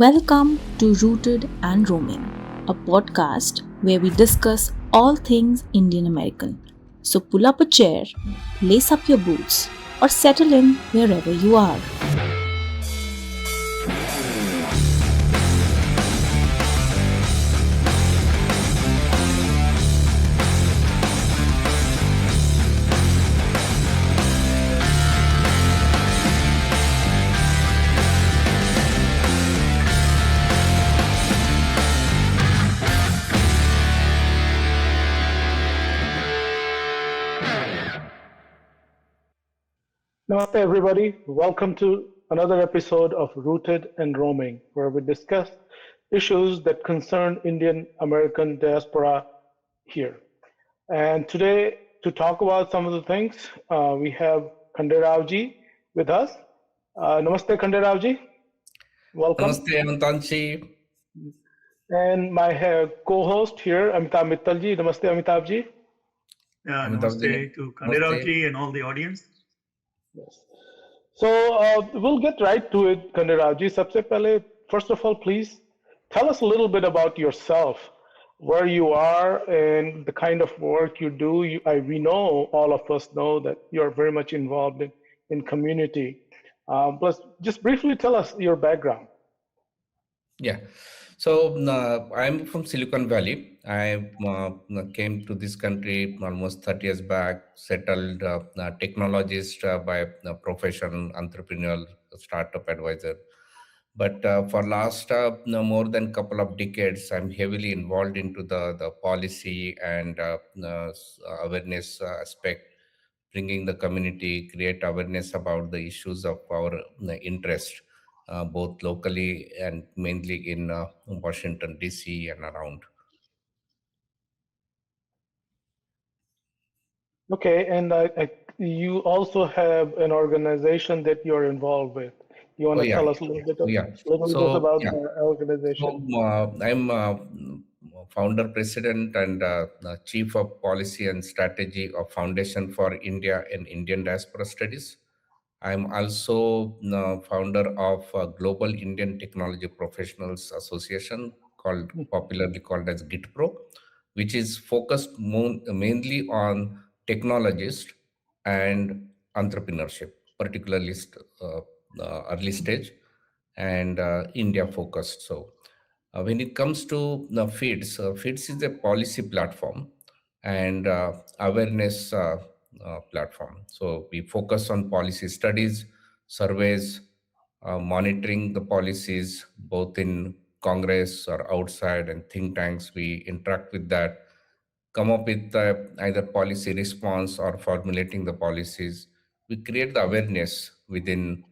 Welcome to Rooted and Roaming, a podcast where we discuss all things Indian American. So pull up a chair, lace up your boots, or settle in wherever you are. Namaste, everybody. Welcome to another episode of Rooted and Roaming, where we discuss issues that concern Indian American diaspora here. And today, to talk about some of the things, we have Khanderao ji with us. Namaste, Khanderao ji. Welcome. Namaste, Amantanchi. And my co-host here, Amitabh Mittal ji. Namaste, Amitabh ji. Namaste to Khanderao ji and all the audience. Yes. So we'll get right to it, Khanderao ji. Sabse pehle, first of all, please tell us a little bit about yourself, where you are, and the kind of work you do. We know, all of us know that you're very much involved in community. Plus, just briefly tell us your background. Yeah. So I'm from Silicon Valley. I came to this country almost 30 years back, settled technologist by profession, entrepreneurial startup advisor. But for last more than couple of decades, I'm heavily involved into the policy and awareness aspect, bringing the community, create awareness about the issues of our interest, both locally and mainly in Washington, D.C. and around. Okay, and you also have an organization that you're involved with. You want to tell us a little bit, about the organization? So, I'm founder, president, and chief of policy and strategy of Foundation for India and Indian Diaspora Studies. I'm also founder of Global Indian Technology Professionals Association, popularly called as GitPro, which is focused mainly on technologists and entrepreneurship, particularly early stage and India focused. So when it comes to the FIIDS, FIIDS is a policy platform and awareness platform. So we focus on policy studies, surveys, monitoring the policies both in Congress or outside and think tanks. We interact with that, come up with either policy response or formulating the policies. We create the awareness within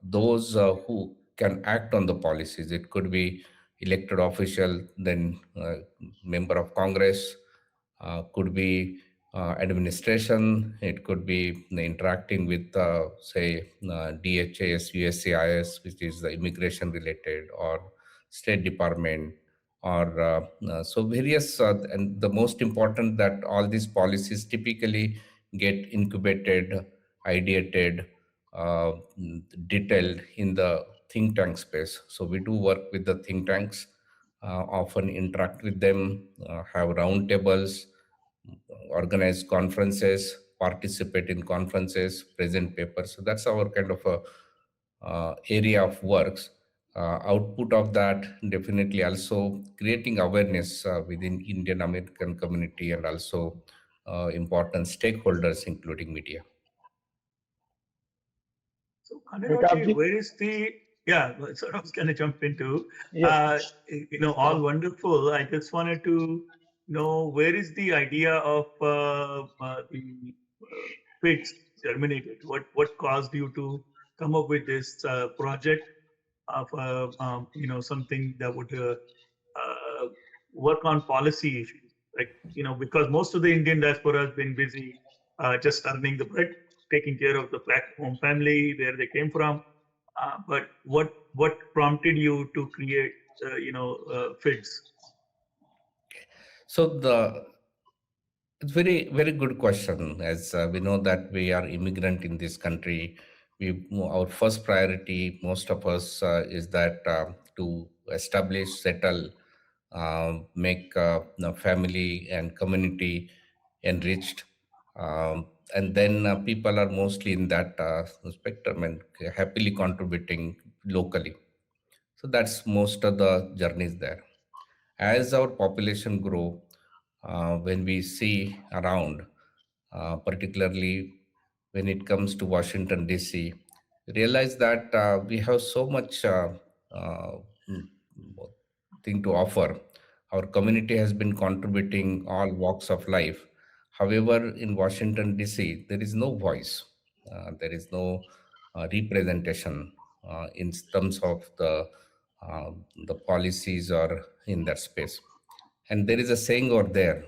those who can act on the policies. It could be elected official, then member of Congress, could be administration, it could be interacting with, say, DHS, USCIS, which is the immigration related, or State Department, or so various, and the most important that all these policies typically get incubated, ideated, uh, detailed in the think tank space. So we do work with the think tanks, often interact with them, have roundtables, organize conferences, participate in conferences, present papers. So that's our kind of a area of works. Output of that definitely also creating awareness within Indian American community and also important stakeholders, including media. So, Khanderao, where is the, so I was going to jump into, all wonderful. I just wanted to know where is the idea of the FIIDS germinated? What caused you to come up with this project of, something that would work on policy issues? Like, because most of the Indian diaspora has been busy just earning the bread, taking care of the home family where they came from. But what prompted you to create, FIIDS? So it's very good question. As we know that we are immigrant in this country, our first priority, most of us, is that to establish, settle, make family and community enriched, and then people are mostly in that spectrum and happily contributing locally. So that's most of the journeys there. As our population grow, when we see around, particularly when it comes to Washington DC, realize that we have so much mm, thing to offer. Our community has been contributing all walks of life. However, in Washington DC, there is no voice. There is no representation in terms of uh, the policies or in that space. And there is a saying over there: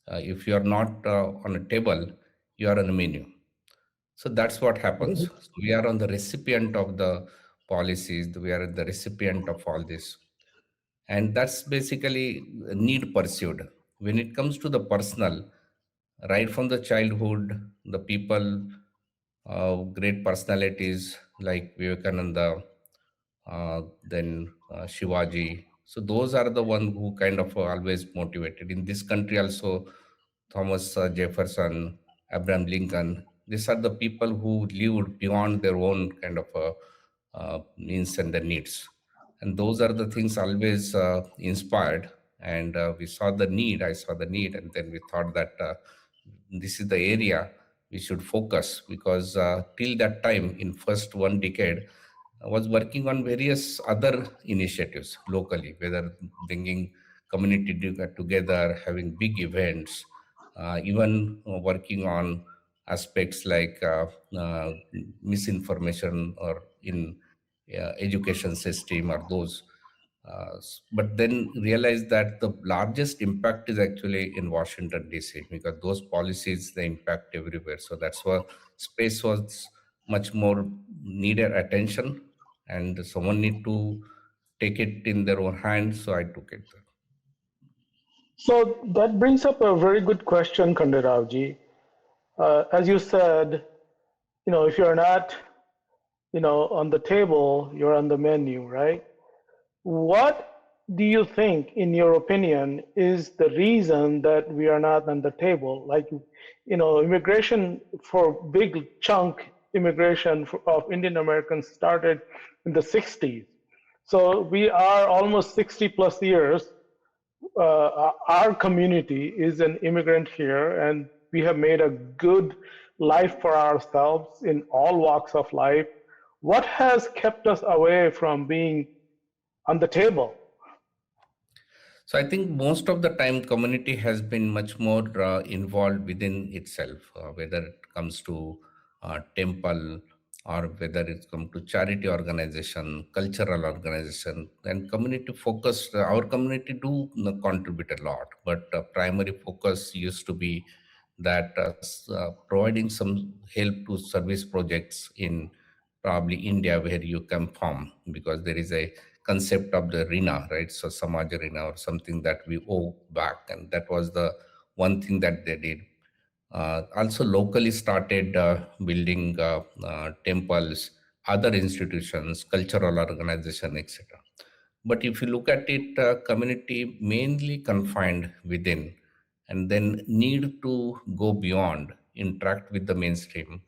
if you are not on a table, you are on a menu. So that's what happens. So we are on the recipient of the policies. We are the recipient of all this, and that's basically a need pursued. When it comes to the personal, right from the childhood, the people, great personalities like Vivekananda, then Shivaji. So those are the one who kind of always motivated. In this country also, Thomas Jefferson, Abraham Lincoln. These are the people who lived beyond their own kind of means and their needs. And those are the things always inspired. And we saw the need, I saw the need, and then we thought that this is the area we should focus, because till that time, in first one decade, I was working on various other initiatives locally, whether bringing community together, having big events, even working on aspects like misinformation or in education system or those. But then realized that the largest impact is actually in Washington DC, because those policies they impact everywhere. So that's why space was much more needed attention, and someone need to take it in their own hands. So I took it. So that brings up a very good question, Khanderao. As you said, if you're not, on the table, you're on the menu, right? What do you think, in your opinion, is the reason that we are not on the table? Like, immigration for big chunk immigration of Indian Americans started in the 60s. So we are almost 60 plus years. Our community is an immigrant here, and we have made a good life for ourselves in all walks of life. What has kept us away from being on the table? So I think most of the time community has been much more involved within itself, whether it comes to temple or whether it comes to charity organization, cultural organization, and community focus. Our community do contribute a lot, but primary focus used to be that providing some help to service projects in probably India where you come from, because there is a concept of the Rina, right? So Samaj Rina, or something that we owe back. And that was the one thing that they did. Also locally started building temples, other institutions, cultural organization, etc. But if you look at it, community mainly confined within, and then need to go beyond, interact with the mainstream,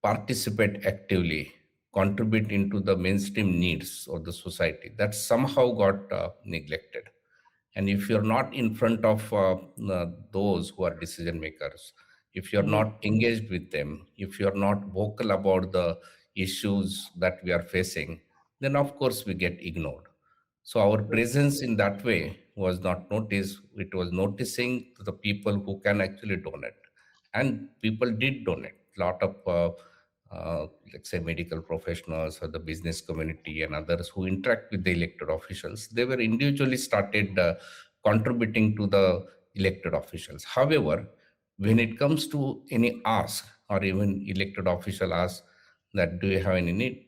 participate actively, contribute into the mainstream needs of the society. That somehow got neglected. And if you're not in front of those who are decision makers, if you're not engaged with them, if you're not vocal about the issues that we are facing, then of course we get ignored. So our presence in that way was not noticed. It was noticing to the people who can actually donate, and people did donate. A lot of let's say medical professionals or the business community and others who interact with the elected officials, they were individually started contributing to the elected officials. However, when it comes to any ask, or even elected official ask that do you have any need,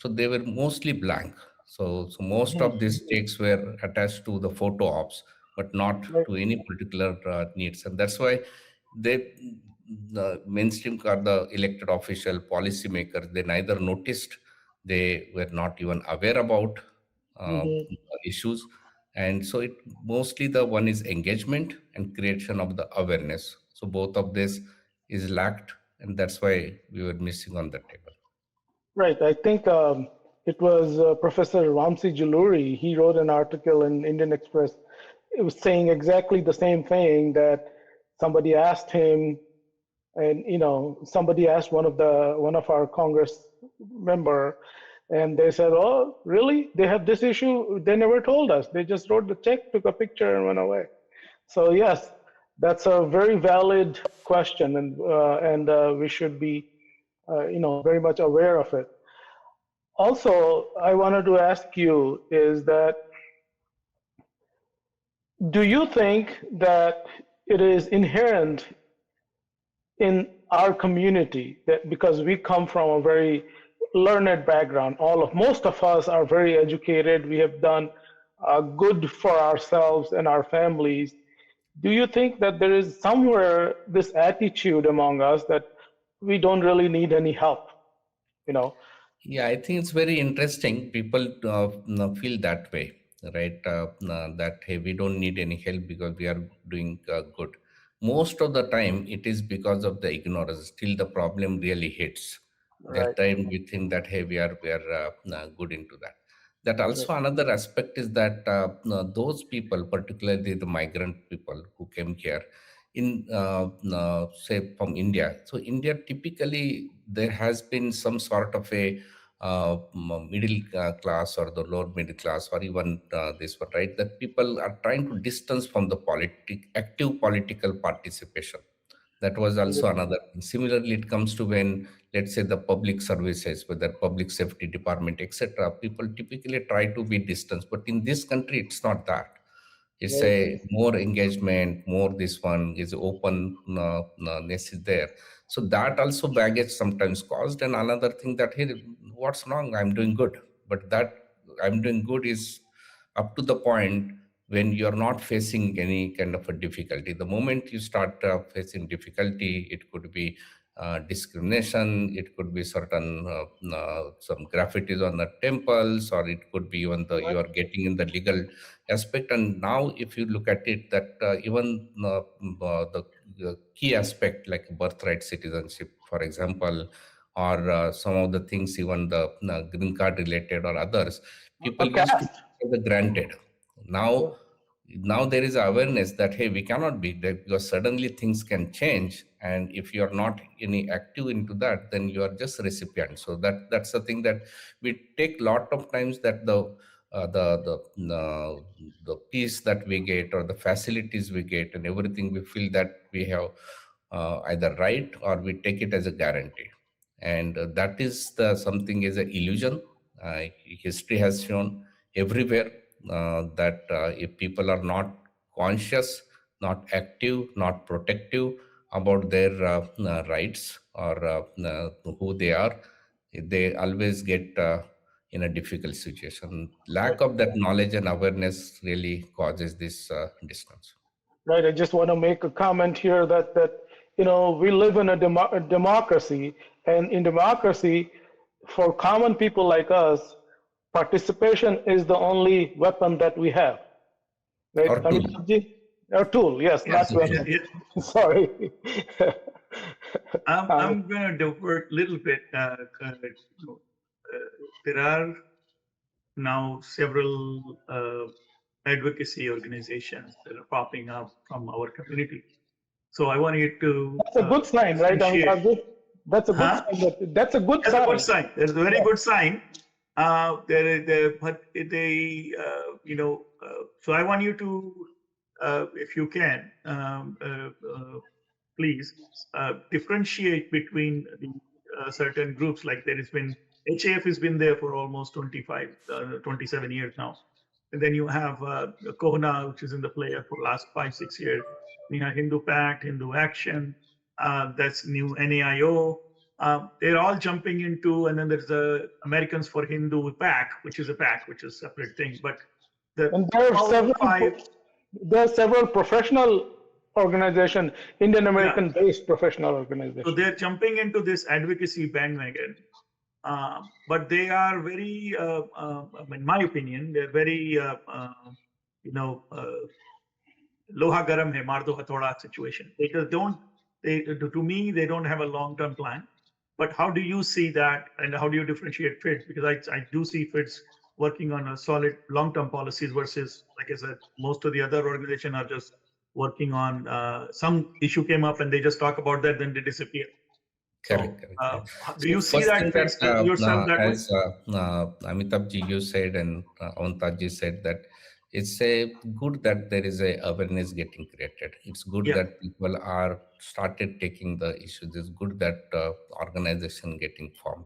so they were mostly blank. So most of these stakes were attached to the photo ops, but not to any particular needs. And that's why they the mainstream or the elected official policymakers, they neither noticed, they were not even aware about issues. And so it mostly the one is engagement and creation of the awareness. So both of this is lacked, and that's why we were missing on the table. Right. I think it was Professor Ramsi Jaluri. He wrote an article in Indian Express. It was saying exactly the same thing, that somebody asked him, and somebody asked one of our Congress member, and they said, "Oh, really? They have this issue? They never told us. They just wrote the check, took a picture, and went away." So yes, that's a very valid question, and we should be very much aware of it. Also, I wanted to ask you is that, do you think that it is inherent in our community that because we come from a very learned background, most of us are very educated, we have done good for ourselves and our families. Do you think that there is somewhere this attitude among us that we don't really need any help? Yeah, I think it's very interesting. People feel that way, right? That hey, we don't need any help because we are doing good. Most of the time, it is because of the ignorance. Till the problem really hits, that time we think that hey, we are good into that. That also another aspect is that those people, particularly the migrant people who came here, in say from India. So India typically there has been some sort of a middle class or the lower middle class or even this one, right? That people are trying to distance from the active political participation. That was also another thing. Similarly, it comes to when, let's say, the public services, whether public safety department, etc., people typically try to be distanced. But in this country, it's not that. It's a more engagement, more this one is openness is there. So that also baggage sometimes caused. And another thing that, hey, what's wrong? I'm doing good. But that I'm doing good is up to the point when you're not facing any kind of a difficulty. The moment you start facing difficulty, it could be discrimination, it could be certain some graffitis on the temples, or it could be even you are getting in the legal aspect. And now if you look at it, that even the key aspect like birthright citizenship, for example, or some of the things, even the green card related or others, people used to take it granted. Now there is awareness that hey, we cannot be there because suddenly things can change, and if you are not any active into that, then you are just recipient. So that's the thing that we take lot of times, that the peace that we get or the facilities we get and everything, we feel that we have either right or we take it as a guarantee, and that is the something is an illusion. History has shown everywhere that if people are not conscious, not active, not protective about their rights or who they are, they always get in a difficult situation. Lack of that knowledge and awareness really causes this distance. Right. I just want to make a comment here that we live in a democracy, and in democracy, for common people like us, participation is the only weapon that we have. Right? Our tool, yes, not weapon. Sorry. I'm going to divert a little bit. There are now several advocacy organizations that are popping up from our community. So I want you to. That's a good sign, right? That's a good sign. That's a good sign. That's a good sign. That's a very good sign. So I want you to, if you can, please differentiate between the certain groups. Like there has been, HAF has been there for almost 27 years now. And then you have Kohana, which is in the play for the last 5-6 years. You have Hindu Pact, Hindu Action, that's new NAIO. They're all jumping into, and then there's the Americans for Hindu Pact, which is a separate thing. But there are several professional organization, Indian American based professional organization. So they're jumping into this advocacy bandwagon. But they are very, in my opinion, they're very, loha garam hai, maar do hathoda situation. They just don't, to me, they don't have a long-term plan. But how do you see that, and how do you differentiate FIIDS? Because I do see FIIDS working on a solid long-term policies versus, like I said, most of the other organizations are just working on some issue came up and they just talk about that, then they disappear. Correct. Do you see that yourself that as Amitabh ji you said and Avantaj ji said that it's a good that there is a awareness getting created. It's good that people are started taking the issues. It's good that organization getting formed.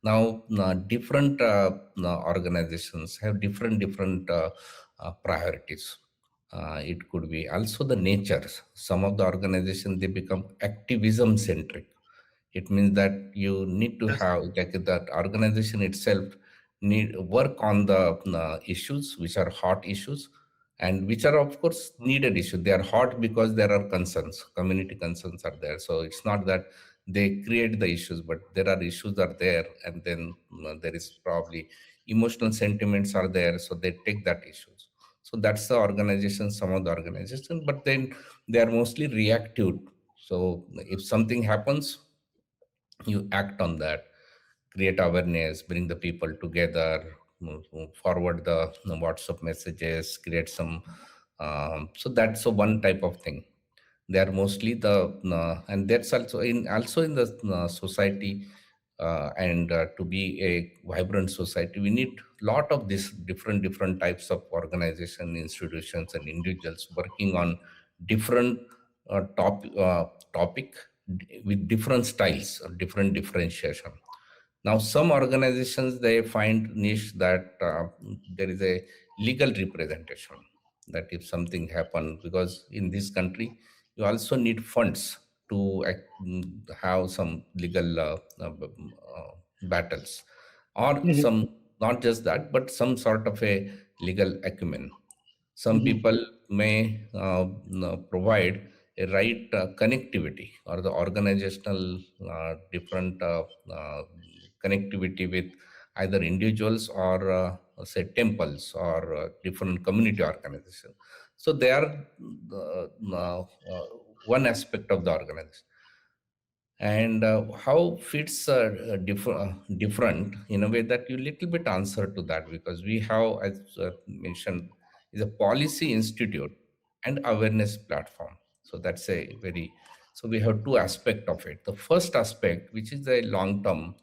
Now, different organizations have different priorities. It could be also the natures. Some of the organizations, they become activism centric. It means that you need to have like that organization itself need work on the issues which are hot issues and which are of course needed issues. They are hot because there are concerns, community concerns are there. So it's not that they create the issues, but there are issues are there, and then there is probably emotional sentiments are there, so they take that issues. So that's the organization, some of the organization, but then they are mostly reactive. So if something happens, you act on that, create awareness, bring the people together, forward the WhatsApp messages, create some. So that's a one type of thing. They are mostly the and that's also in the society, and to be a vibrant society, we need lot of these different types of organization, institutions, and individuals working on different topic with different styles or different differentiation. Now, some organizations, they find niche that there is a legal representation, that if something happen, because in this country, you also need funds to have some legal battles, or some, not just that, but some sort of a legal acumen. Some people may provide a right connectivity or the organizational different connectivity with either individuals or say temples or different community organizations. So they are one aspect of the organization. And how FIIDS different in a way that you little bit answer to that, because we have, as mentioned, is a policy institute and awareness platform. So that's a very, so we have two aspects of it. The first aspect, which is a long term,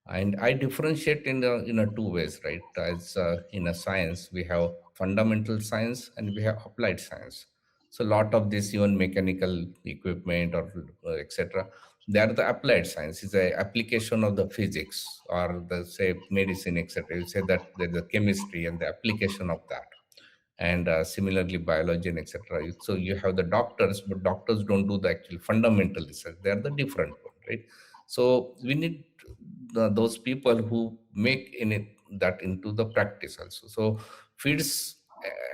and I differentiate in a two ways, right? As in a science, we have fundamental science and we have applied science. So a lot of this, even mechanical equipment or etc., they are the applied science. Is a application of the physics or the say medicine, etc. You say that there's the chemistry and the application of that, and similarly biology and etc. So you have the doctors, but doctors don't do the actual fundamental research. They are the different one, right? So we need those people who make that into the practice also. So FIIDS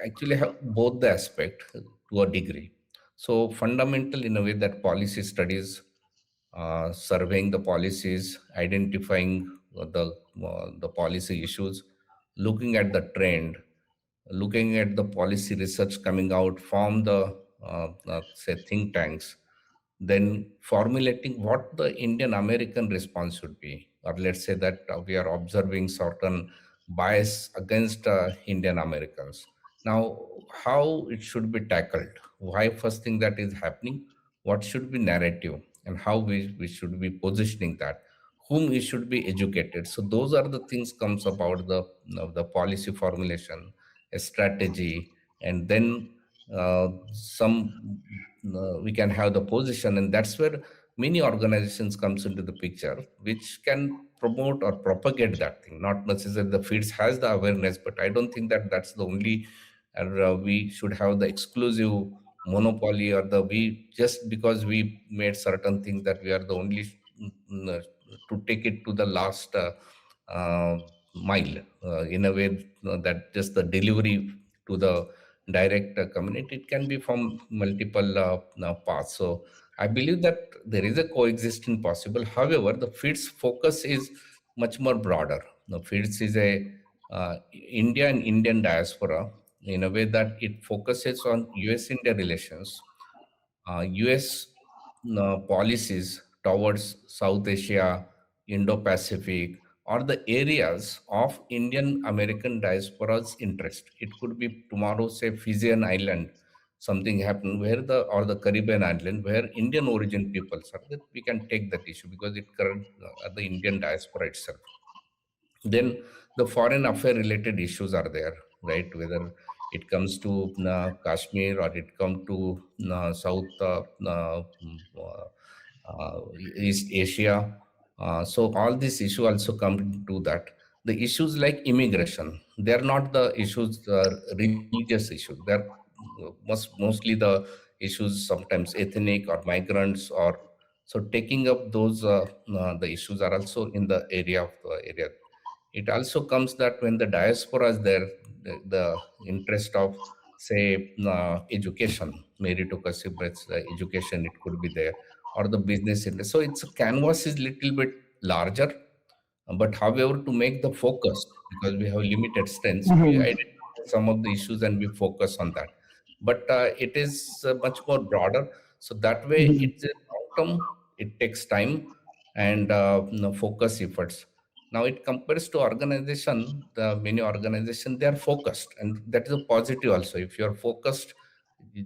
actually have both the aspect to a degree. So fundamental in a way that policy studies, surveying the policies, identifying the policy issues, looking at the trend, looking at the policy research coming out from the say think tanks, then formulating what the Indian American response should be, or let's say that we are observing certain bias against Indian Americans. Now, how it should be tackled? Why first thing that is happening? What should be narrative, and how we should be positioning that? Whom we should be educated? So those are the things comes about the policy formulation, a strategy, and then some we can have the position, and that's where many organizations comes into the picture, which can promote or propagate that thing. Not necessarily the FIIDS has the awareness, but I don't think that that's the only, we should have the exclusive monopoly, or the we just because we made certain things that we are the only to take it to the last mile in a way that just the delivery to the direct community. It can be from multiple paths. So I believe that there is a coexistence possible. However, the FIIDS focus is much more broader. The FIIDS is a India and Indian diaspora in a way that it focuses on US-India relations, US policies towards South Asia, Indo-Pacific, or the areas of Indian American diaspora's interest. It could be tomorrow, say, Fijian island, something happened where the Caribbean island where Indian origin peoples are, that we can take that issue because it current the Indian diaspora itself. Then the foreign affair related issues are there, right? Whether it comes to Kashmir or it comes to South East Asia. So all these issues also come to that. The issues like immigration, they are not the issues, religious issues. They're mostly the issues, sometimes ethnic or migrants, or so taking up those the issues are also in the area of the area. It also comes that when the diaspora is there, the interest of, say, education, meritocracy-based education, it could be there, or the business interest. So its canvas is little bit larger, but however, to make the focus, because we have limited strengths, we Mhm. identify some of the issues and we focus on that. But it is much more broader. So that way, Mhm. it's a long term. It takes time and focus efforts. Now it compares to organization. The many organization, they are focused, and that is a positive also. If you are focused,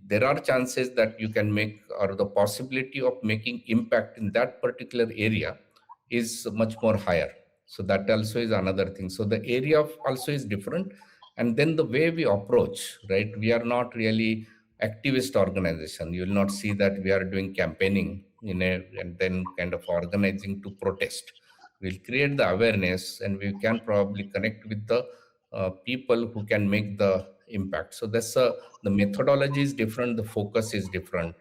there are chances that you can make, or the possibility of making impact in that particular area is much more higher. So that also is another thing. So the area of also is different. And then the way we approach, right? We are not really activist organization. You will not see that we are doing campaigning in a and then kind of organizing to protest. We'll create the awareness and we can probably connect with the people who can make the impact. So that's the methodology is different, the focus is different.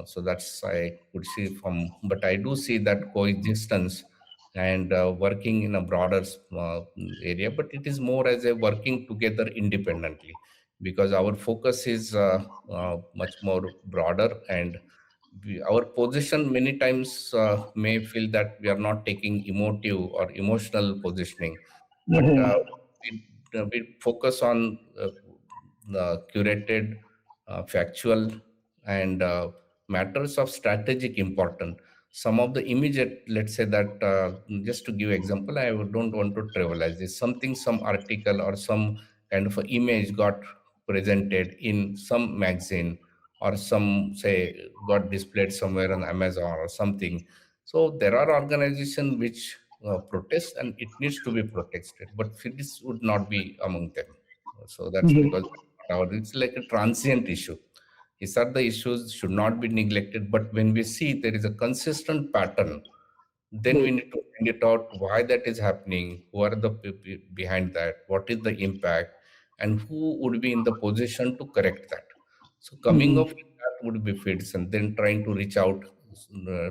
So that's I could see from, but I do see that coexistence and working in a broader area, but it is more as a working together independently, because our focus is much more broader, and our position many times may feel that we are not taking emotive or emotional positioning, but Mhm. we focus on the curated, factual, and matters of strategic importance. Some of the immediate, let's say that, just to give example, I don't want to trivialize this. Something, some article or some kind of a image got presented in some magazine, or some, say, got displayed somewhere on Amazon or something. So there are organizations which protest, and it needs to be protested, but FIDS would not be among them. So that's Mhm. because it's like a transient issue. These are the issues should not be neglected. But when we see there is a consistent pattern, then we need to find it out why that is happening, who are the behind that, what is the impact, and who would be in the position to correct that. So coming Mhm. up with that would be FIDS, and then trying to reach out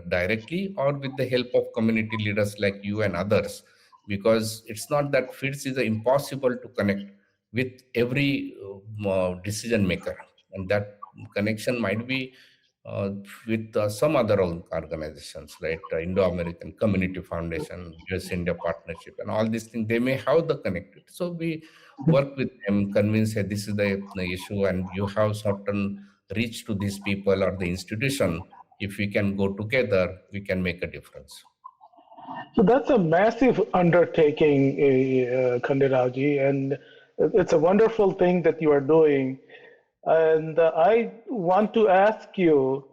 directly or with the help of community leaders like you and others, because it's not that FIDS is impossible to connect with every decision maker, and that connection might be uh, with some other organizations, right? Indo-American Community Foundation, US-India Partnership, and all these things, they may have the connectivity. So we work with them, convince, hey, this is the issue, and you have certain reach to these people or the institution. If we can go together, we can make a difference. So that's a massive undertaking, Khanderaoji, and it's a wonderful thing that you are doing. And I want to ask you,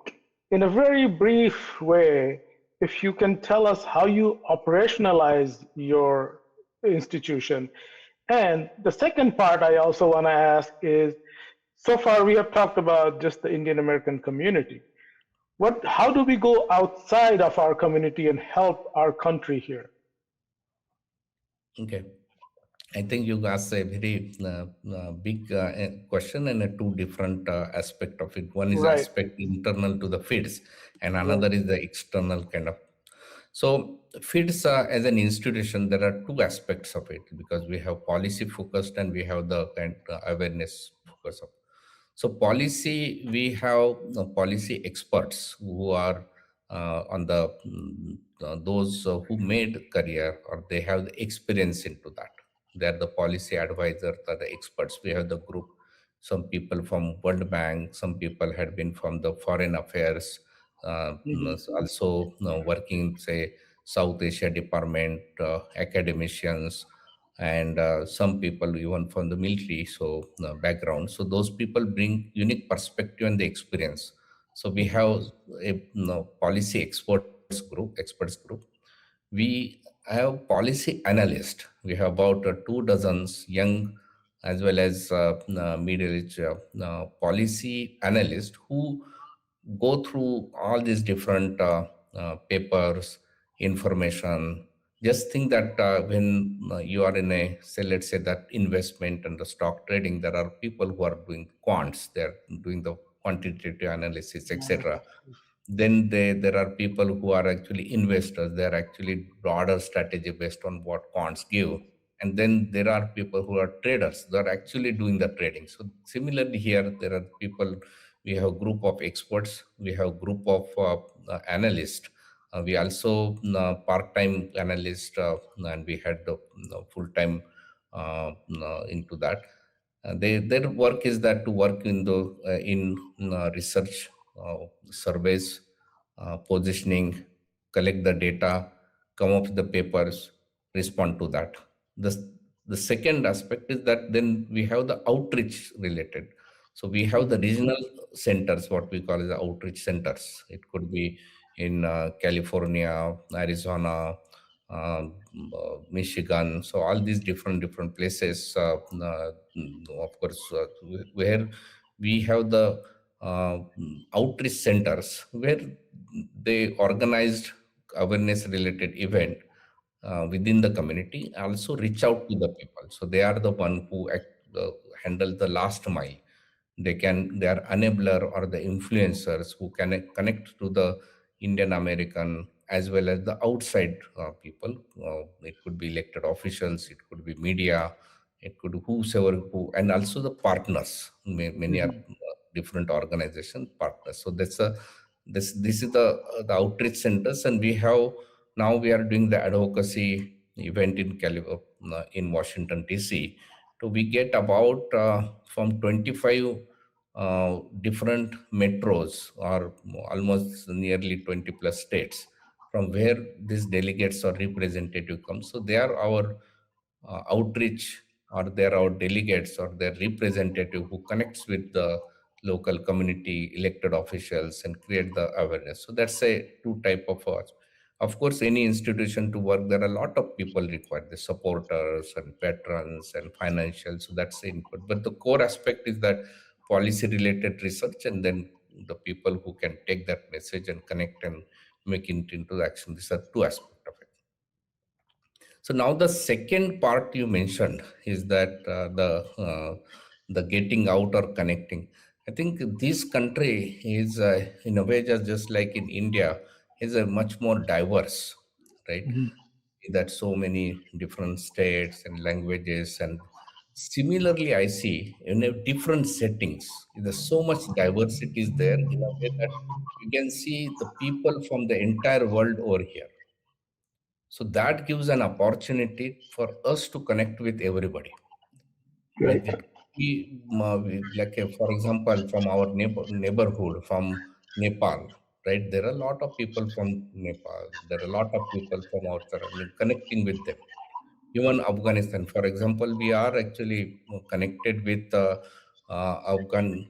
in a very brief way, if you can tell us how you operationalize your institution. And the second part I also want to ask is, so far we have talked about just the Indian American community. How do we go outside of our community and help our country here? Okay. I think you asked a very big question, and a two different aspect of it. One is Right, aspect internal to the FIDS, and right. another is the external kind of. So FIDS as an institution, there are two aspects of it, because we have policy focused and we have the kind awareness focus of. So policy, we have policy experts who are on the those who made career or they have the experience into that. They are the policy advisors, are the experts. We have the group. Some people from World Bank, some people had been from the foreign affairs, also working say South Asia department, academicians, and some people even from the military background. So those people bring unique perspective and the experience. So we have a policy experts group. We have policy analyst. We have about 2 dozens young as well as middle-aged policy analysts who go through all these different papers, information. Just think that when you are in a, say, let's say that investment and the stock trading, there are people who are doing quants, they're doing the quantitative analysis, etc. Then there are people who are actually investors. They're actually broader strategy based on what quants give. And then there are people who are traders. They're actually doing the trading. So similarly here, there are people, we have a group of experts, we have a group of analysts. We also part-time analyst, and we had full-time into that. Their work is that to work in the research, surveys, positioning, collect the data, come up with the papers, respond to that. The second aspect is that then we have the outreach related. So we have the regional centers, what we call as the outreach centers. It could be in California, Arizona, Michigan. So all these different places, of course, where we have the outreach centers where they organized awareness related event within the community, also reach out to the people. So they are the one who handle the last mile. They are enabler or the influencers who can connect to the Indian American as well as the outside people. It could be elected officials, it could be media, it could whosoever who, and also the partners. Many are different organization partners. So this is the outreach centers, and we have now we are doing the advocacy event in Washington DC. So we get about from 25 different metros or almost nearly 20 plus states from where these delegates or representative come. So they are our outreach, or they're our delegates or their representative who connects with the local community elected officials and create the awareness. So that's a two type of course, any institution to work, there are a lot of people required, the supporters and patrons and financial. So that's the input. But the core aspect is that policy related research, and then the people who can take that message and connect and make it into the action. These are two aspects of it. So now the second part you mentioned is that the getting out or connecting. I think this country is in a way just like in India is a much more diverse, right? That so many different states and languages, and similarly I see in a different settings there's so much diversity is there in a way that you can see the people from the entire world over here. So that gives an opportunity for us to connect with everybody. Great. It could be like, for example, from our neighborhood, from Nepal, right? There are a lot of people from Nepal. There are a lot of people from our surrounding, connecting with them. Even Afghanistan, for example, we are actually connected with Afghan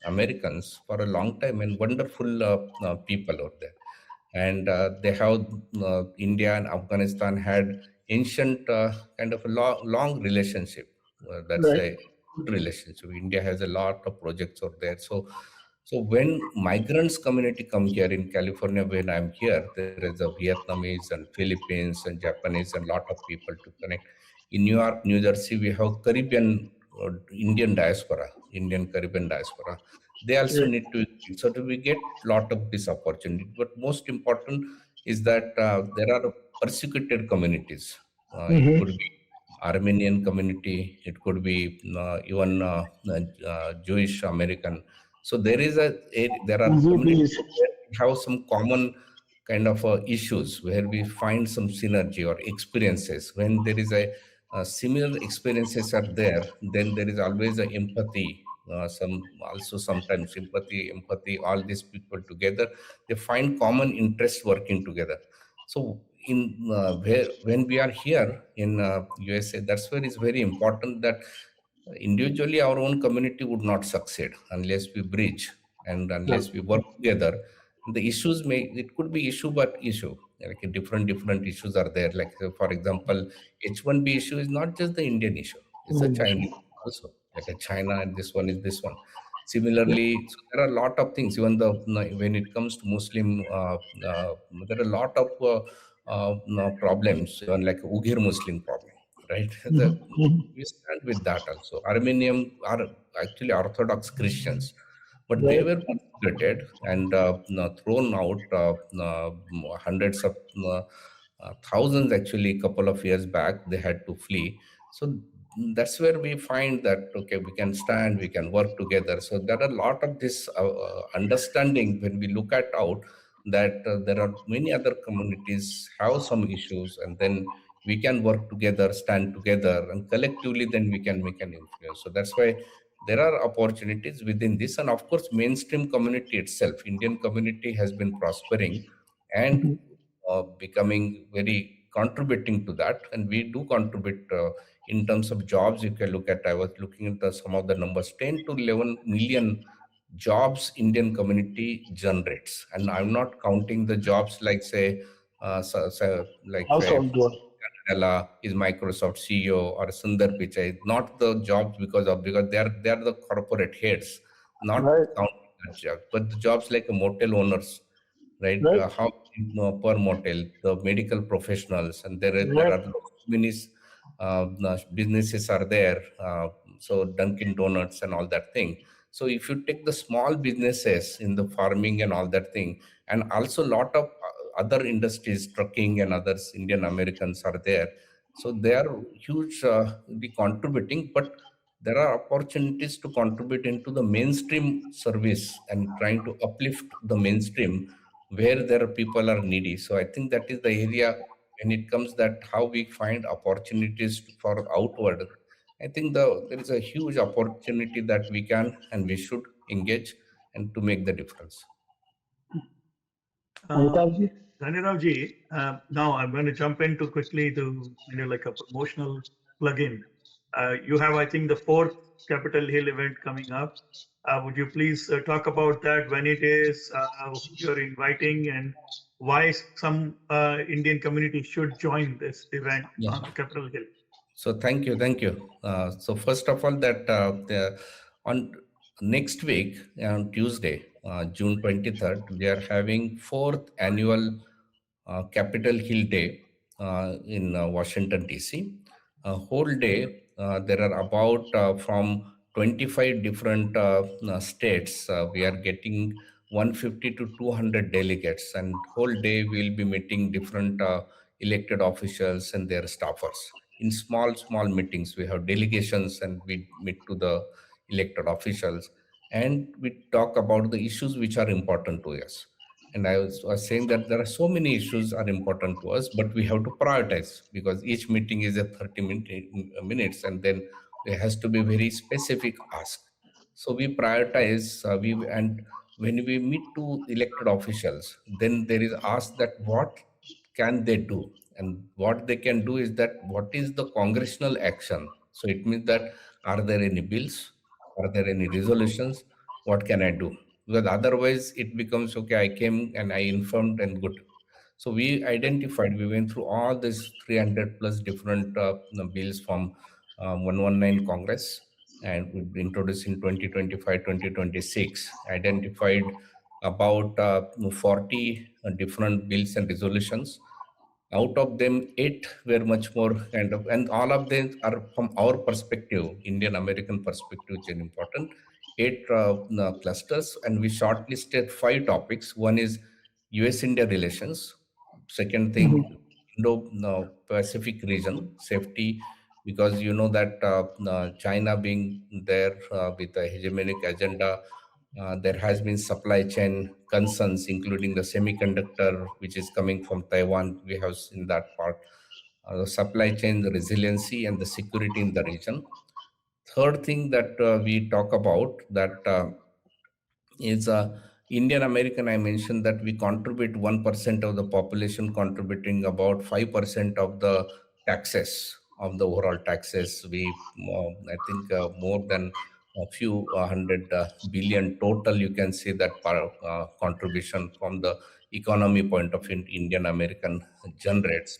Americans for a long time, and wonderful people out there. And they have India and Afghanistan had ancient kind of a long relationship. That's Right. a good relationship. India has a lot of projects out there. So when migrants community come here in California, when I'm here, there is a Vietnamese and Philippines and Japanese and lot of people to connect. In New York, New Jersey, we have Caribbean Indian diaspora, Indian Caribbean diaspora. They also Right. need to, so that we get lot of this opportunity. But most important is that there are persecuted communities. It could be Armenian community, it could be even Jewish American. So there are communities where we have some common kind of issues where we find some synergy or experiences. When there is a similar experiences are there, then there is always a empathy. Sometimes sympathy, empathy, all these people together, they find common interest working together. So when we are here in USA, that's where it's very important that individually our own community would not succeed unless we bridge and unless we work together. The issues it could be issue but issue, like different issues are there. Like for example, H1B issue is not just the Indian issue, it's a Chinese also, like a China, and this one is this one. Similarly, so there are a lot of things. Even when it comes to Muslim, there are a lot of problems, even like Uyghur Muslim problem, right? We stand with that also. Armenian are actually Orthodox Christians, but they were persecuted and thrown out. Hundreds of thousands, actually, a couple of years back, they had to flee. So that's where we find that okay, we can stand, we can work together. So there are a lot of this understanding when we look at out that there are many other communities have some issues, and then we can work together, stand together, and collectively then we can make an influence. So that's why there are opportunities within this. And of course, mainstream community itself, Indian community, has been prospering and becoming very contributing to that. And we do contribute in terms of jobs. If you look at, I was looking at some of the numbers, 10 to 11 million jobs Indian community generates. And I'm not counting the jobs like say, like Khanderao is Microsoft CEO, or Sundar Pichai, not the jobs because they are the corporate heads, not counting that job, but the jobs like motel owners, right? How per motel, the medical professionals, and there are many businesses are there. So Dunkin' Donuts and all that thing. So if you take the small businesses in the farming and all that thing, and also a lot of other industries, trucking and others, Indian Americans are there. So they are hugely contributing, but there are opportunities to contribute into the mainstream service and trying to uplift the mainstream where there are people are needy. So I think that is the area when it comes that how we find opportunities for outward. I think there is a huge opportunity that we can and we should engage and to make the difference. Khanderao ji, now I'm going to jump into quickly to like a promotional plug-in. You have, I think, the 4th Capitol Hill event coming up. Would you please talk about that, when it is, who you're inviting, and why some Indian community should join this event on the Capitol Hill? So thank you. So first of all, that on next week on Tuesday, June 23rd, we are having 4th annual Capitol Hill Day in Washington DC. Whole day there are about from 25 different states. We are getting 150 to 200 delegates, and whole day we'll be meeting different elected officials and their staffers in small meetings. We have delegations and we meet to the elected officials and we talk about the issues which are important to us. And I was saying that there are so many issues are important to us, but we have to prioritize because each meeting is a 30 minutes, and then there has to be very specific ask. So we prioritize, and when we meet to elected officials, then there is ask that what can they do? And what they can do is that what is the congressional action? So it means that are there any bills? Are there any resolutions? What can I do? Because otherwise it becomes okay, I came and I informed and good. So we went through all these 300 plus different bills from 119 Congress, and we introduced in 2025, 2026, identified about 40 different bills and resolutions. Out of them, 8 were much more kind of, and all of them are from our perspective, Indian American perspective, which is important. 8 clusters, and we shortlisted 5 topics. One is US-India relations. Second thing, Indo-Pacific region, safety, because you know that China being there with a hegemonic agenda, there has been supply chain concerns, including the semiconductor, which is coming from Taiwan. We have seen that part, the supply chain, the resiliency, and the security in the region. Third thing that we talk about that is Indian American. I mentioned that we contribute 1% of the population, contributing about 5% of the taxes, of the overall taxes. I think more than a few hundred billion total. You can see that contribution from the economy point of view, Indian American generates.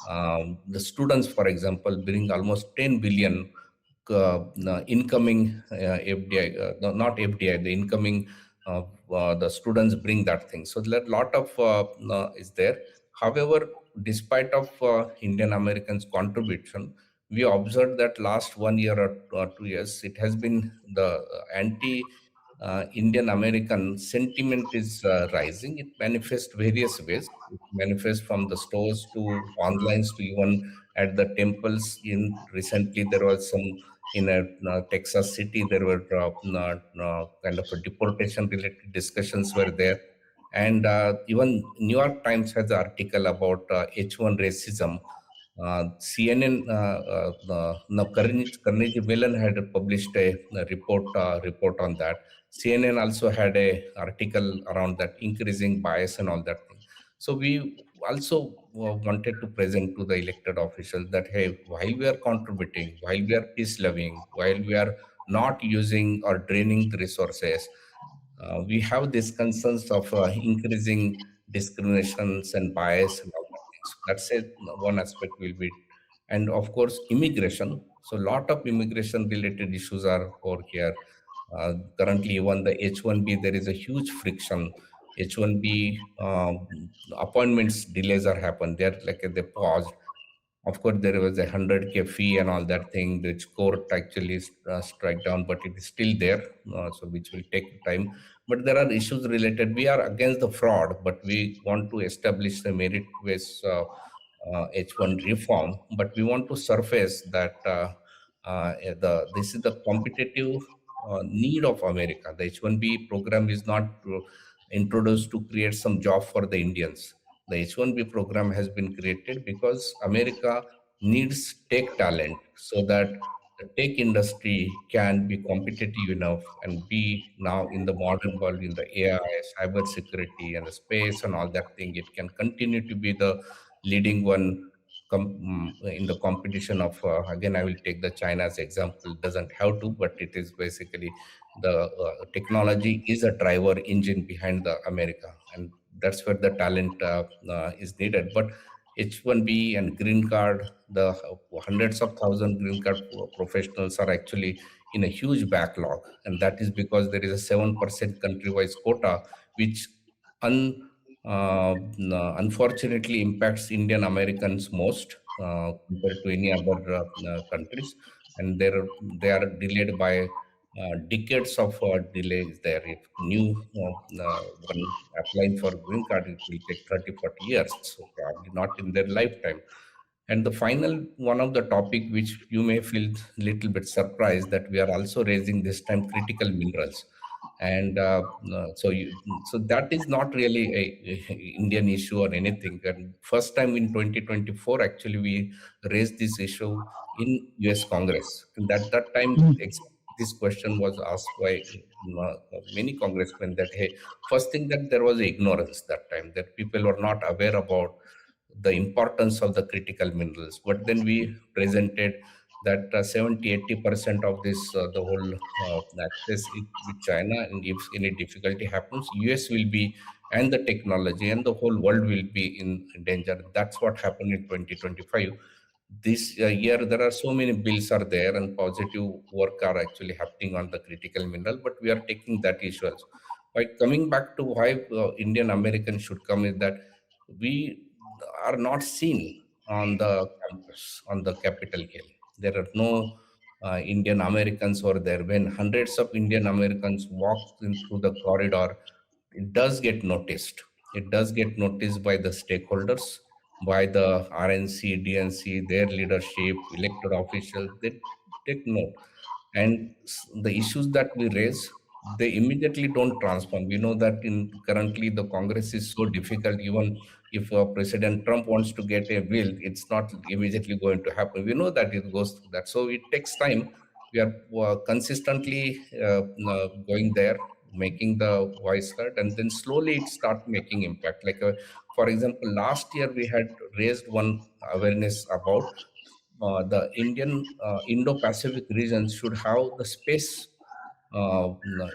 The students, for example, bring almost 10 billion incoming FDI, not FDI, the incoming the students bring that thing. So there are lot of is there. However, despite of Indian Americans' contribution, we observed that last 1 year or 2 years, it has been the anti Indian American sentiment is rising. It manifests various ways. It manifests from the stores to online to even at the temples. In recently, there was some in Texas City. There were kind of a deportation related discussions were there, and even New York Times has an article about H1 racism. CNN, no, Carnegie Mellon had published a report on that. CNN also had a article around that increasing bias and all that thing. So we also wanted to present to the elected officials that, hey, while we are contributing, while we are peace loving, while we are not using or draining the resources, we have these concerns of increasing discriminations and bias and all that things. So that's it. One aspect will be, and of course, immigration. So a lot of immigration related issues are over here. Currently, even the H1B, there is a huge friction. H1B appointments delays are happen. They're like they paused. Of course, there was 100K fee and all that thing, which court actually strike down, but it is still there, so which will take time. But there are issues related. We are against the fraud, but we want to establish the merit-based H1 reform. But we want to surface that this is the competitive need of America. The H1B program is not introduced to create some job for the Indians. The H1B program has been created because America needs tech talent so that the tech industry can be competitive enough and be now in the modern world, in the AI, cyber security, and the space and all that thing. It can continue to be the leading one in the competition of, again, I will take the China's example, doesn't have to, but it is basically the technology is a driver engine behind the America, and that's where the talent is needed. But H1B and green card, the hundreds of thousand green card professionals are actually in a huge backlog, and that is because there is a 7% country-wise quota, which unfortunately impacts Indian Americans most compared to any other countries, and they are delayed by decades of delays there. If new one applying for green card, it will take 30, 40 years, so probably not in their lifetime. And the final one of the topic, which you may feel little bit surprised that we are also raising this time, critical minerals. And so that is not really a Indian issue or anything. And first time in 2024, actually, we raised this issue in US Congress. And that time, this question was asked by many congressmen that, hey, first thing that there was ignorance that time, that people were not aware about the importance of the critical minerals. But then we presented that 70-80% of this, the whole access with China, and if any difficulty happens, US will be, and the technology and the whole world will be in danger. That's what happened in 2025. This year, there are so many bills are there and positive work are actually happening on the critical mineral, but we are taking that issue also. By coming back to why Indian Americans should come, is that we are not seen on the campus, on the Capitol Hill. There are no Indian Americans over there. When hundreds of Indian Americans walk in through the corridor, it does get noticed. It does get noticed by the stakeholders. by the RNC, DNC, their leadership, elected officials, they take note. And the issues that we raise, they immediately don't transform. We know that in currently the Congress is so difficult. Even if President Trump wants to get a bill, it's not immediately going to happen. We know that it goes through that. So it takes time. We are consistently going there, making the voice heard, and then slowly it start making impact. Like for example, last year we had raised one awareness about the Indian Indo-Pacific region should have the space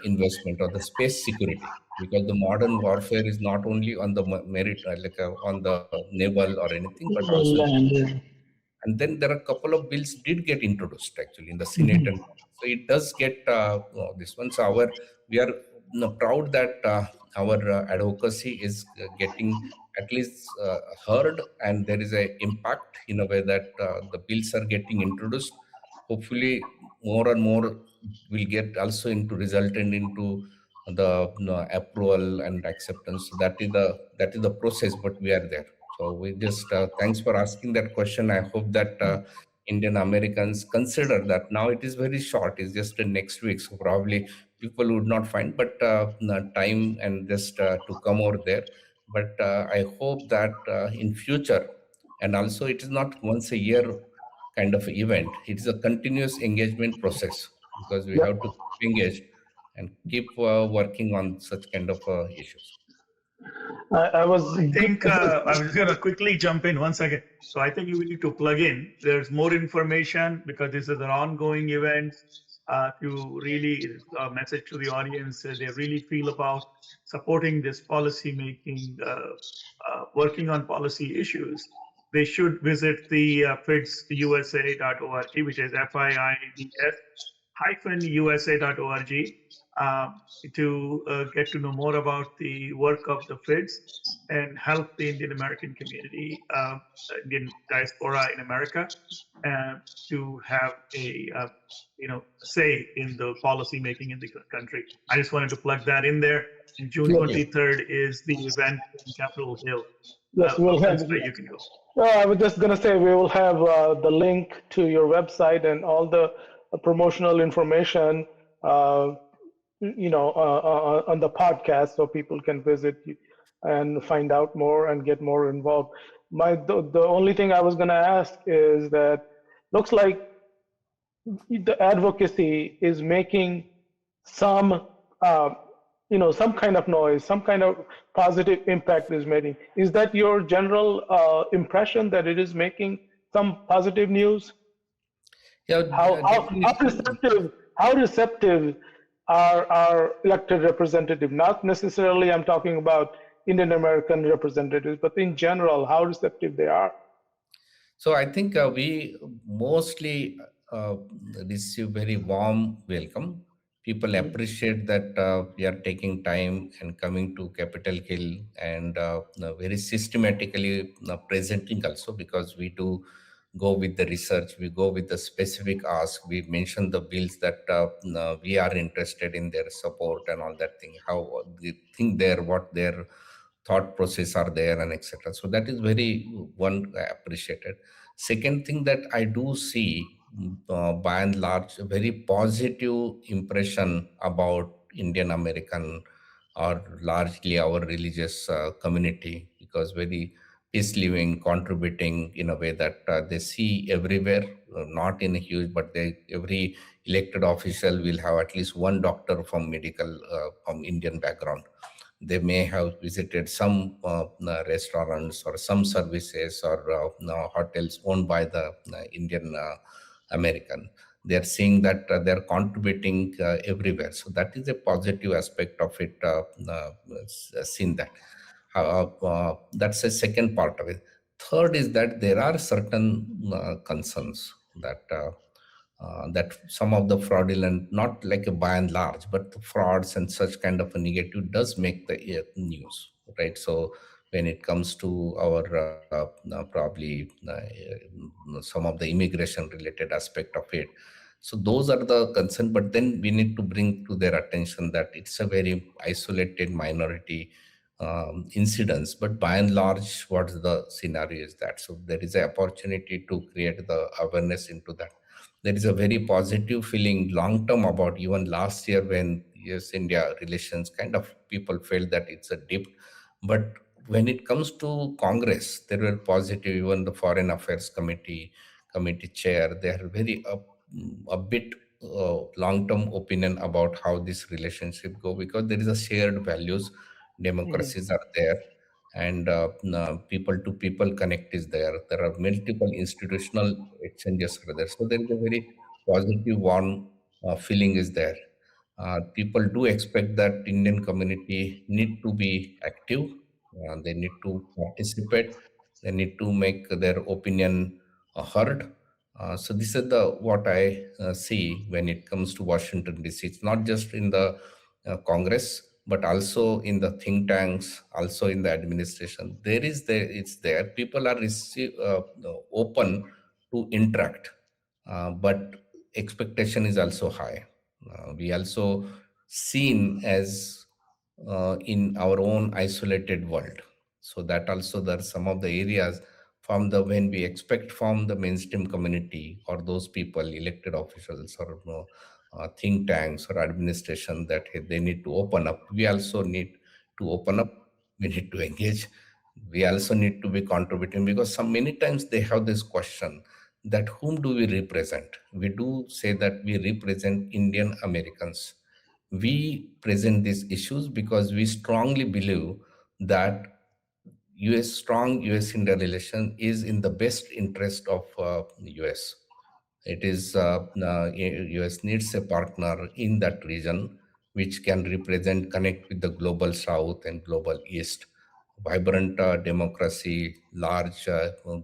investment or the space security, because the modern warfare is not only on the merit on the naval or anything, but also Land, yeah. and then there are a couple of bills did get introduced actually in the Senate, Mhm. and so it does get this one. So our we are proud that our advocacy is getting at least heard, and there is a impact in a way that the bills are getting introduced. Hopefully, more and more will get also into resultant into the approval and acceptance. So that is the process, but we are there. So we just thanks for asking that question. I hope that Indian Americans consider that now it is very short. It's just next week, so probably people would not find, but time and just to come over there. But I hope that in future, and also it is not once a year kind of event. It is a continuous engagement process, because we Yeah. have to keep engaged and keep working on such kind of issues. I was I think I was going to quickly jump in 1 second. So I think you need to plug in. There's more information because this is an ongoing event. If you really message to the audience, they really feel about supporting this policy making, working on policy issues. They should visit the FIIDS.usa.org, which is FIIDS-usa.org, to get to know more about the work of the FIIDS and help the Indian American community, Indian diaspora in America, to have a say in the policy making in the country. I just wanted to plug that in there. And June yes, 23rd is the event in Capitol Hill. yes, we'll have. You can go. I was just gonna say we will have the link to your website and all the promotional information, on the podcast, so people can visit and find out more and get more involved. The only thing I was gonna ask is that looks like the advocacy is making some some kind of noise, some kind of positive impact is making. Is that your general impression, that it is making some positive news? Yeah, How receptive are our elected representative? Not necessarily I'm talking about Indian American representatives, but in general, how receptive they are. So I think we mostly uh, receive very warm welcome. People appreciate that we are taking time and coming to Capitol Hill, and very systematically presenting also, because we do go with the research, we go with the specific ask, we mention the bills that we are interested in their support and all that thing, how they think there, what their thought process are there, and etc. So that is very one appreciated. Second thing that I do see, by and large, a very positive impression about Indian American, or largely our religious community, because very peace living, contributing in a way that they see everywhere, not in a huge, but they every elected official will have at least one doctor from medical from Indian background. They may have visited some restaurants or some services or hotels owned by the Indian American. They're seeing that they're contributing everywhere. So that is a positive aspect of it, seen that. That's a second part of it. Third is that there are certain concerns that that some of the fraudulent, not like a by and large, but the frauds and such kind of a negative does make the news, right? So when it comes to our probably some of the immigration related aspect of it, so those are the concern. But then we need to bring to their attention that it's a very isolated minority incidents, but by and large, what the scenario is that. So there is an opportunity to create the awareness into that. There is a very positive feeling long term about even last year when US-India relations kind of people felt that it's a dip, but when it comes to Congress, there were positive. Even the Foreign Affairs committee chair, they are very a bit long-term opinion about how this relationship go, because there is a shared values, democracies are there, and people to people connect is there. There are multiple institutional exchanges are there. So there is a very positive warm feeling is there. People do expect that Indian community need to be active. They need to participate. They need to make their opinion heard. So this is the what I see when it comes to Washington DC. It's not just in the Congress, but also in the think tanks, also in the administration. It's there. People are open to interact, but expectation is also high. We also seen as in our own isolated world. So that also there are some of the areas from the when we expect from the mainstream community or those people, elected officials or think tanks or administration, that hey, they need to open up. We also need to open up. We need to engage. We also need to be contributing, because some many times they have this question that whom do we represent? We do say that we represent Indian Americans. We present these issues because we strongly believe that strong US-India relation is in the best interest of US. It is US needs a partner in that region which can represent, connect with the global South and global East. Vibrant democracy, large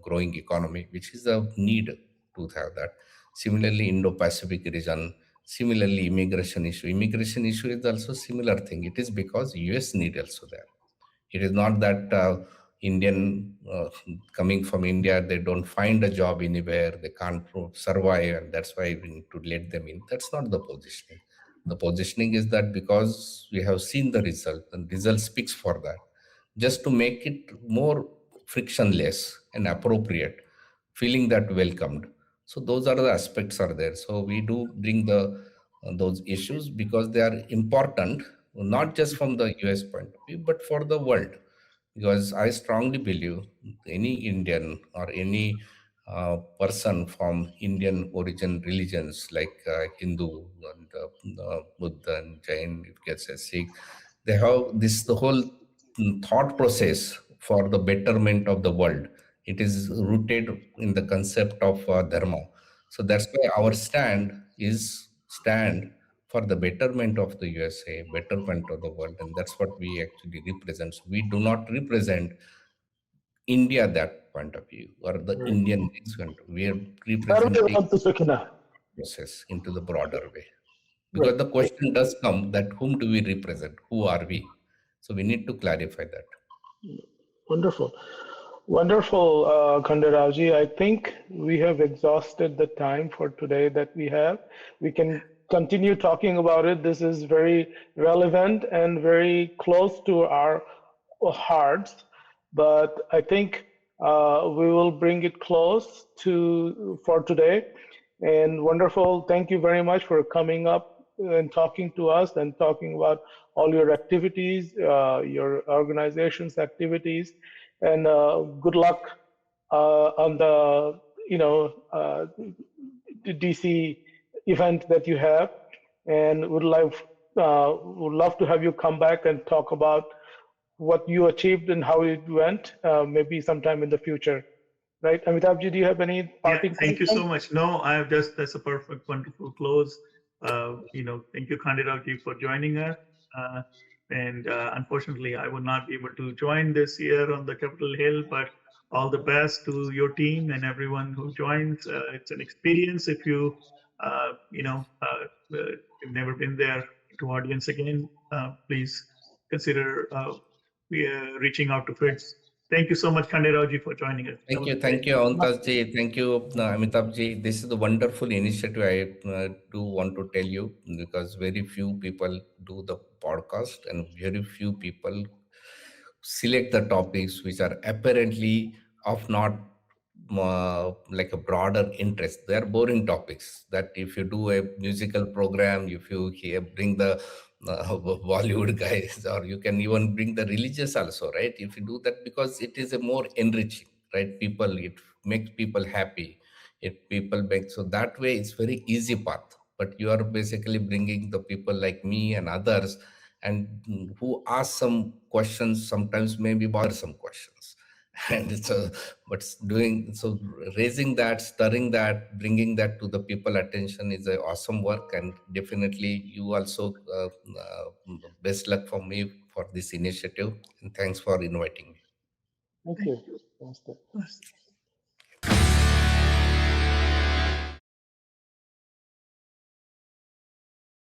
growing economy, which is a need to have that. Similarly, Indo-Pacific region, similarly immigration issue. Immigration issue is also similar thing. It is because US need also there. It is not that Indian coming from India, they don't find a job anywhere, they can't survive, and that's why we need to let them in. That's not the positioning. The positioning is that because we have seen the result, and result speaks for that. Just to make it more frictionless and appropriate, feeling that welcomed. So those are the aspects are there. So we do bring the those issues because they are important, not just from the US point of view, but for the world. Because I strongly believe any Indian or any person from Indian origin religions like Hindu and Buddha and Jain, if you get a Sikh, they have this the whole thought process for the betterment of the world. It is rooted in the concept of dharma. So that's why our stand for the betterment of the USA, betterment of the world, and that's what we actually represent. So we do not represent India that point of view or the Indian nation. We are representing process into the broader way. Because the question does come that whom do we represent? Who are we? So we need to clarify that. Wonderful. Wonderful, Khandaraoji. I think we have exhausted the time for today that we have. We can continue talking about it. This is very relevant and very close to our hearts. But I think we will bring it close for today. And wonderful. Thank you very much for coming up and talking to us and talking about all your activities, your organization's activities, and good luck on the DC event that you have. And would love to have you come back and talk about what you achieved and how it went, maybe sometime in the future. Right, Amitabhji, do you have any parting? Thank you so much. No, that's a perfect, wonderful close. Thank you, Khanderao, for joining us. And unfortunately, I will not be able to join this year on the Capitol Hill, but all the best to your team and everyone who joins. It's an experience. If you've never been there to audience again, please consider reaching out to FIIDS. Thank you so much, Khanderao, for joining us. Thank you, Antajji. Thank you, Amitabhji. This is a wonderful initiative. I do want to tell you, because very few people do the podcast and very few people select the topics which are apparently of not like a broader interest. They are boring topics that if you do a musical program, if you bring the Bollywood guys, or you can even bring the religious also, right? If you do that, because it is a more enriching, right? People, it makes people happy. It people make, so that way it's very easy path. But you are basically bringing the people like me and others, and who ask some questions, sometimes maybe bothersome questions. And so, but doing so, raising that, stirring that, bringing that to the people attention is a awesome work. And definitely you also best luck for me for this initiative, and thanks for inviting me. Thank you.